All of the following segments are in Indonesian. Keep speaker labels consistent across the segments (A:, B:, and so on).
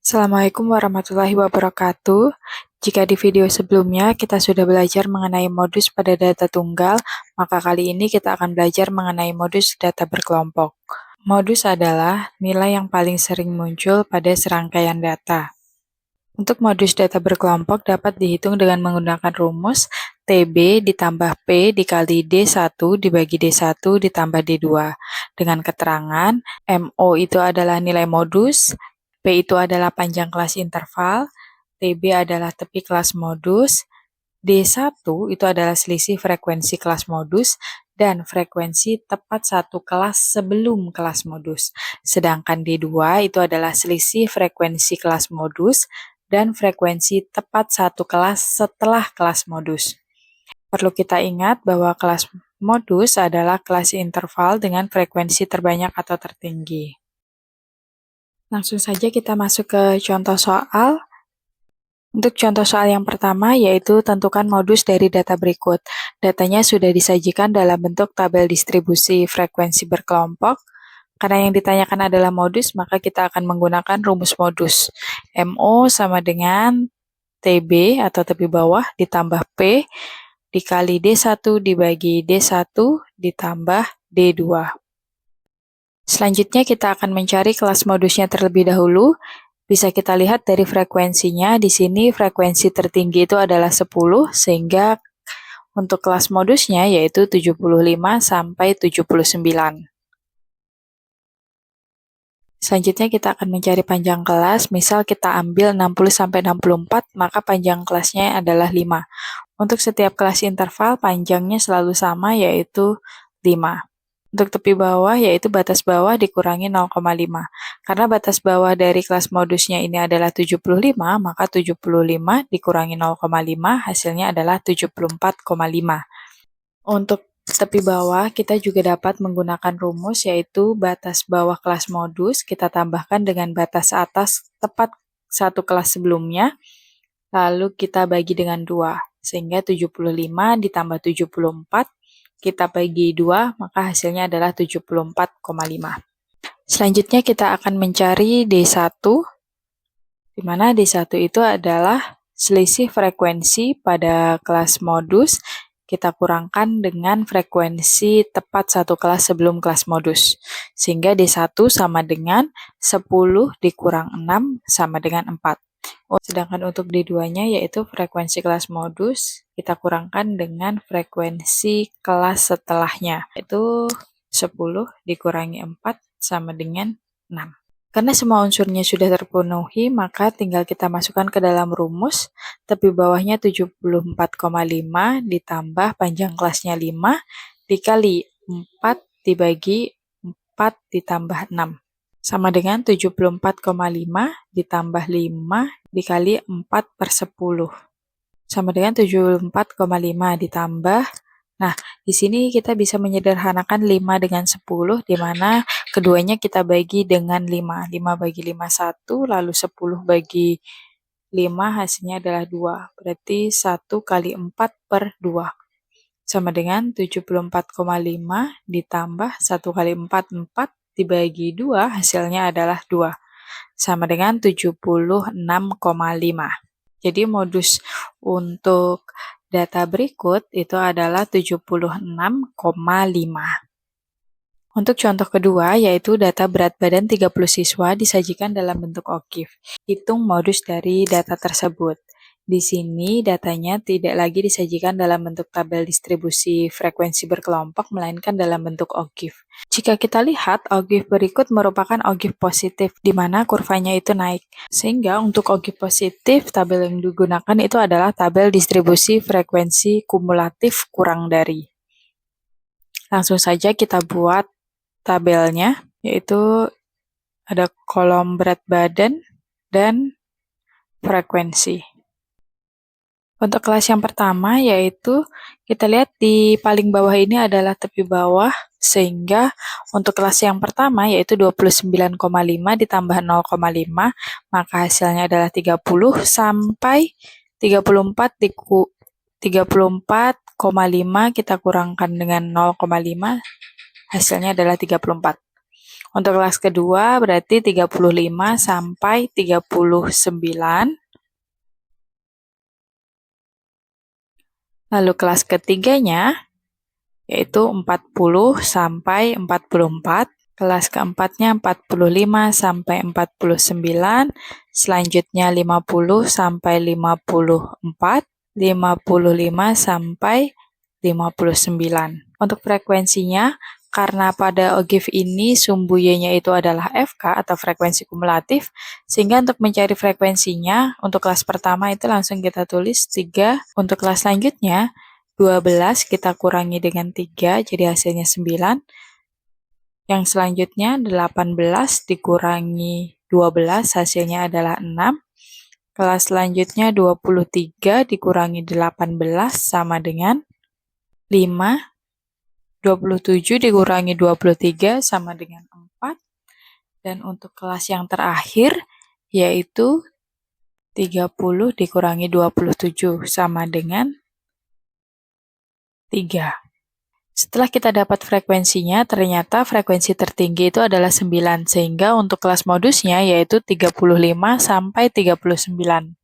A: Assalamualaikum warahmatullahi wabarakatuh. Jika di video sebelumnya kita sudah belajar mengenai modus pada data tunggal, maka kali ini kita akan belajar mengenai modus data berkelompok. Modus adalah nilai yang paling sering muncul pada serangkaian data. Untuk modus data berkelompok dapat dihitung dengan menggunakan rumus TB ditambah P dikali D1 dibagi D1 ditambah D2. Dengan keterangan, MO itu adalah nilai modus, P itu adalah panjang kelas interval, TB adalah tepi kelas modus, D1 itu adalah selisih frekuensi kelas modus, dan frekuensi tepat satu kelas sebelum kelas modus. Sedangkan D2 itu adalah selisih frekuensi kelas modus dan frekuensi tepat satu kelas setelah kelas modus. Perlu kita ingat bahwa kelas modus adalah kelas interval dengan frekuensi terbanyak atau tertinggi. Langsung saja kita masuk ke contoh soal. Untuk contoh soal yang pertama yaitu tentukan modus dari data berikut. Datanya sudah disajikan dalam bentuk tabel distribusi frekuensi berkelompok. Karena yang ditanyakan adalah modus, maka kita akan menggunakan rumus modus. MO sama dengan TB atau tepi bawah ditambah P dikali D1 dibagi D1 ditambah D2. Selanjutnya kita akan mencari kelas modusnya terlebih dahulu. Bisa kita lihat dari frekuensinya, di sini frekuensi tertinggi itu adalah 10, sehingga untuk kelas modusnya yaitu 75 sampai 79. Selanjutnya kita akan mencari panjang kelas, misal kita ambil 60 sampai 64, maka panjang kelasnya adalah 5. Untuk setiap kelas interval, panjangnya selalu sama yaitu 5. Untuk tepi bawah yaitu batas bawah dikurangi 0,5. Karena batas bawah dari kelas modusnya ini adalah 75, maka 75 dikurangi 0,5 hasilnya adalah 74,5. Untuk tepi bawah kita juga dapat menggunakan rumus yaitu batas bawah kelas modus kita tambahkan dengan batas atas tepat satu kelas sebelumnya, lalu kita bagi dengan 2, sehingga 75 ditambah 74 kita bagi 2, maka hasilnya adalah 74,5. Selanjutnya kita akan mencari D1, di mana D1 itu adalah selisih frekuensi pada kelas modus, kita kurangkan dengan frekuensi tepat satu kelas sebelum kelas modus. Sehingga D1 sama dengan 10 dikurang 6 sama dengan 4. Sedangkan untuk D2-nya yaitu frekuensi kelas modus, kita kurangkan dengan frekuensi kelas setelahnya, yaitu 10 dikurangi 4 sama dengan 6. Karena semua unsurnya sudah terpenuhi, maka tinggal kita masukkan ke dalam rumus. Tepi bawahnya 74,5 ditambah panjang kelasnya 5 dikali 4 dibagi 4 ditambah 6. Sama dengan 74,5 ditambah 5 dikali 4/10. Sama dengan 74,5 ditambah. Nah, di sini kita bisa menyederhanakan 5 dengan 10, di mana keduanya kita bagi dengan 5. 5 bagi 5, 1, lalu 10 bagi 5 hasilnya adalah 2. Berarti 1 kali 4/2. Sama dengan 74,5 ditambah 1 kali 4, 4 dibagi 2 hasilnya adalah 2. Sama dengan 76,5. Jadi modus untuk data berikut itu adalah 76,5. Untuk contoh kedua yaitu data berat badan 30 siswa disajikan dalam bentuk OGIF. Hitung modus dari data tersebut. Di sini datanya tidak lagi disajikan dalam bentuk tabel distribusi frekuensi berkelompok, melainkan dalam bentuk OGIF. Jika kita lihat, OGIF berikut merupakan OGIF positif, di mana kurvanya itu naik. Sehingga untuk OGIF positif, tabel yang digunakan itu adalah tabel distribusi frekuensi kumulatif kurang dari. Langsung saja kita buat tabelnya, yaitu ada kolom berat badan dan frekuensi. Untuk kelas yang pertama yaitu kita lihat di paling bawah ini adalah tepi bawah, sehingga untuk kelas yang pertama yaitu 29,5 ditambah 0,5 maka hasilnya adalah 30 sampai 34,5 kita kurangkan dengan 0,5 hasilnya adalah 34. Untuk kelas kedua berarti 35 sampai 39. Lalu kelas ketiganya yaitu 40 sampai 44. Kelas keempatnya 45 sampai 49. Selanjutnya 50 sampai 54. 55 sampai 59. Untuk frekuensinya, karena pada OGIF ini sumbu Y-nya itu adalah FK atau frekuensi kumulatif, sehingga untuk mencari frekuensinya, untuk kelas pertama itu langsung kita tulis 3. Untuk kelas selanjutnya, 12 kita kurangi dengan 3, jadi hasilnya 9. Yang selanjutnya 18 dikurangi 12, hasilnya adalah 6. Kelas selanjutnya 23 dikurangi 18 sama dengan 5. 27 dikurangi 23 sama dengan 4. Dan untuk kelas yang terakhir yaitu 30 dikurangi 27 sama dengan 3. Setelah kita dapat frekuensinya, ternyata frekuensi tertinggi itu adalah 9, sehingga untuk kelas modusnya yaitu 35 sampai 39.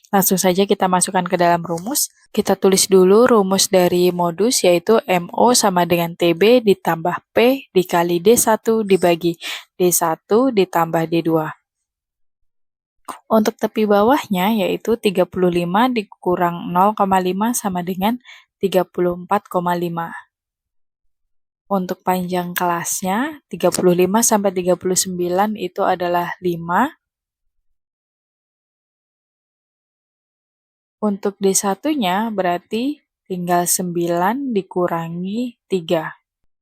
A: Langsung saja kita masukkan ke dalam rumus. Kita tulis dulu rumus dari modus yaitu MO sama dengan TB ditambah P dikali D1 dibagi D1 ditambah D2. Untuk tepi bawahnya yaitu 35 dikurang 0,5 sama dengan 34,5. Untuk panjang kelasnya 35 sampai 39 itu adalah 5. Untuk D1-nya berarti tinggal 9 dikurangi 3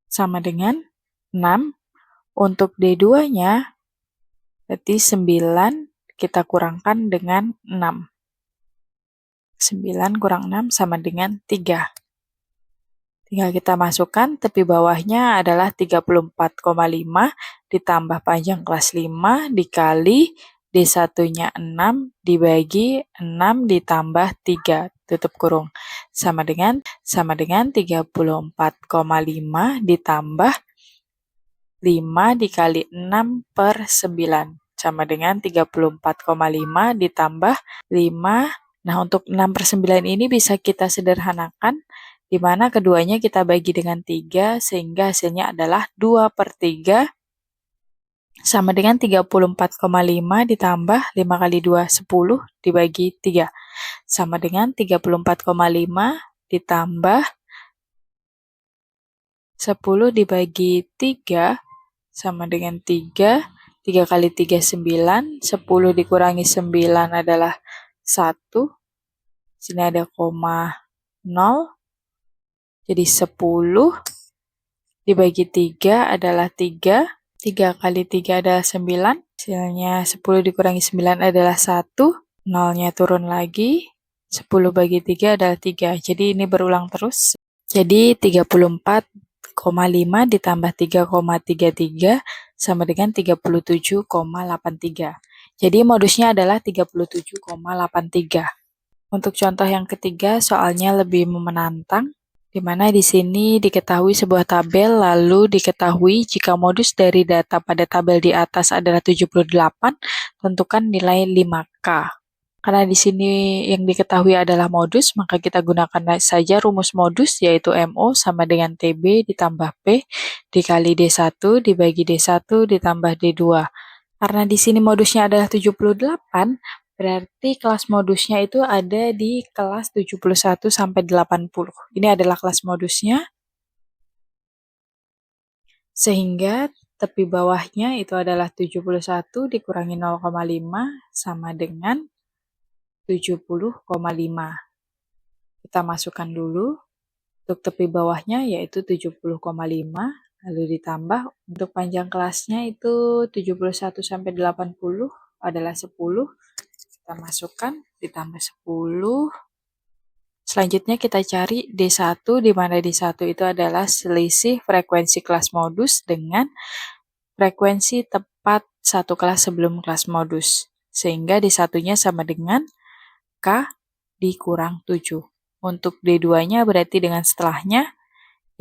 A: sama dengan 6. Untuk D2-nya berarti 9 kita kurangkan dengan 6. 9 kurang 6 sama dengan 3. Tinggal kita masukkan, tepi bawahnya adalah 34,5 ditambah panjang kelas 5 dikali D1-nya 6 dibagi 6 ditambah 3, tutup kurung. Sama dengan 34,5 ditambah 5 dikali 6 per 9. Sama dengan 34,5 ditambah 5. Nah, untuk 6 per 9 ini bisa kita sederhanakan, di mana keduanya kita bagi dengan 3, sehingga hasilnya adalah 2 per 3 sama dengan 34,5 ditambah 5 kali 2, 10 dibagi 3. Sama dengan 34,5 ditambah 10 dibagi 3 sama dengan 3. 3 kali 3, 9. 10 dikurangi 9 adalah 1. Sini ada koma 0. Jadi 10 dibagi 3 adalah 3. 3 kali 3 adalah 9. Hasilnya 10 dikurangi 9 adalah 1. 0-nya turun lagi. 10 bagi 3 adalah 3. Jadi ini berulang terus. Jadi 34,5 ditambah 3,33 sama dengan 37,83. Jadi modusnya adalah 37,83. Untuk contoh yang ketiga, soalnya lebih menantang, di mana di sini diketahui sebuah tabel, lalu diketahui jika modus dari data pada tabel di atas adalah 78, tentukan nilai 5K. Karena di sini yang diketahui adalah modus, maka kita gunakan saja rumus modus, yaitu MO sama dengan TB ditambah P dikali D1 dibagi D1 ditambah D2. Karena di sini modusnya adalah 78, berarti kelas modusnya itu ada di kelas 71 sampai 80. Ini adalah kelas modusnya. Sehingga tepi bawahnya itu adalah 71 dikurangi 0,5 sama dengan 70,5. Kita masukkan dulu. Untuk tepi bawahnya yaitu 70,5. Lalu ditambah untuk panjang kelasnya itu 71 sampai 80 adalah 10. Kita masukkan, ditambah 10. Selanjutnya kita cari D1, di mana D1 itu adalah selisih frekuensi kelas modus dengan frekuensi tepat satu kelas sebelum kelas modus. Sehingga D1-nya sama dengan K dikurang 7. Untuk D2-nya berarti dengan setelahnya,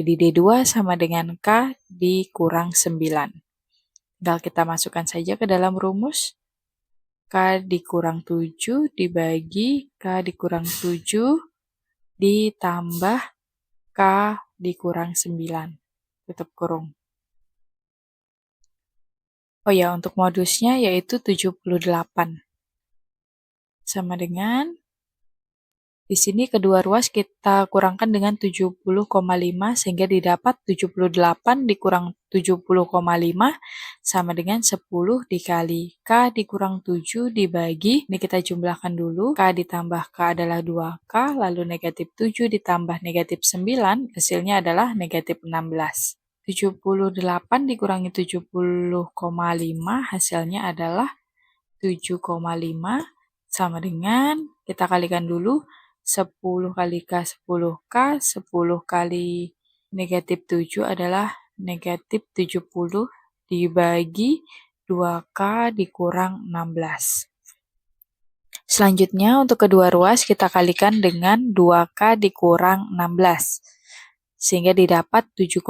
A: jadi D2 sama dengan K dikurang 9. Tinggal kita masukkan saja ke dalam rumus. K dikurang 7 dibagi K dikurang 7 ditambah K dikurang 9. Tutup kurung. Oh ya, untuk modusnya yaitu 78. Sama dengan, di sini kedua ruas kita kurangkan dengan 70,5 sehingga didapat 78 dikurang 70,5 sama dengan 10 dikali K dikurang 7 dibagi, ini kita jumlahkan dulu, K ditambah K adalah 2K, lalu negatif 7 ditambah negatif 9, hasilnya adalah negatif 16. 78 dikurangi 70,5 hasilnya adalah 7,5 sama dengan, kita kalikan dulu, 10 kali K 10K, 10 kali negatif 7 adalah negatif 70 dibagi 2K dikurang 16. Selanjutnya untuk kedua ruas kita kalikan dengan 2K dikurang 16. Sehingga didapat 7,5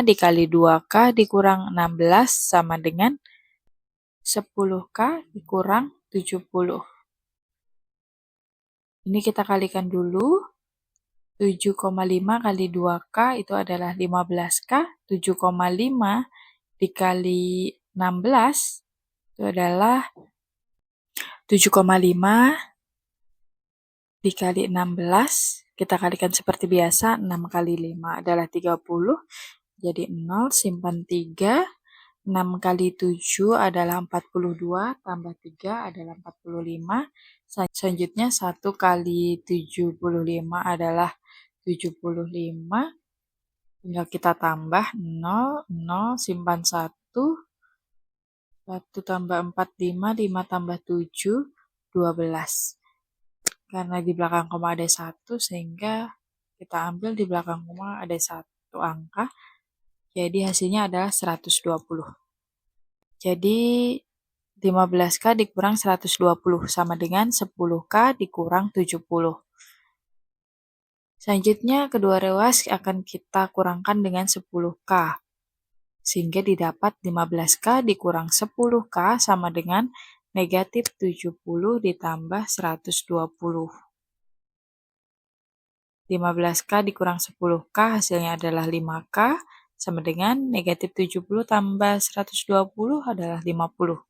A: dikali 2K dikurang 16 sama dengan 10K dikurang 70. Ini kita kalikan dulu. 7,5 kali 2K itu adalah 15K. 7,5 dikali 16 itu adalah 7,5 dikali 16. Kita kalikan seperti biasa. 6 kali 5 adalah 30. Jadi 0, simpan 3. 6 kali 7 adalah 42, tambah 3 adalah 45. Selanjutnya 1 kali 75 adalah 75. Tinggal kita tambah 0, 0, simpan 1. 1 tambah 4, 5, 5 tambah 7, 12. Karena di belakang koma ada 1, sehingga kita ambil di belakang koma ada 1 angka. Jadi hasilnya adalah 120. Jadi 15K dikurang 120 sama dengan 10K dikurang 70. Selanjutnya kedua ruas akan kita kurangkan dengan 10K. Sehingga didapat 15K dikurang 10K sama dengan negatif 70 ditambah 120. 15K dikurang 10K hasilnya adalah 5K sama dengan negatif 70 tambah 120 adalah 50.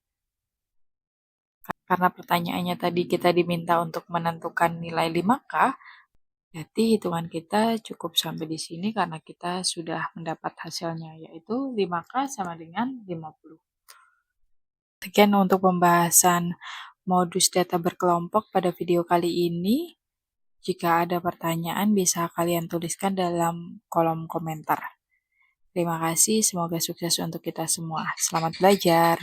A: Karena pertanyaannya tadi kita diminta untuk menentukan nilai 5K, berarti hitungan kita cukup sampai di sini karena kita sudah mendapat hasilnya, yaitu 5K sama dengan 50. Sekian untuk pembahasan modus data berkelompok pada video kali ini. Jika ada pertanyaan bisa kalian tuliskan dalam kolom komentar. Terima kasih, semoga sukses untuk kita semua. Selamat belajar!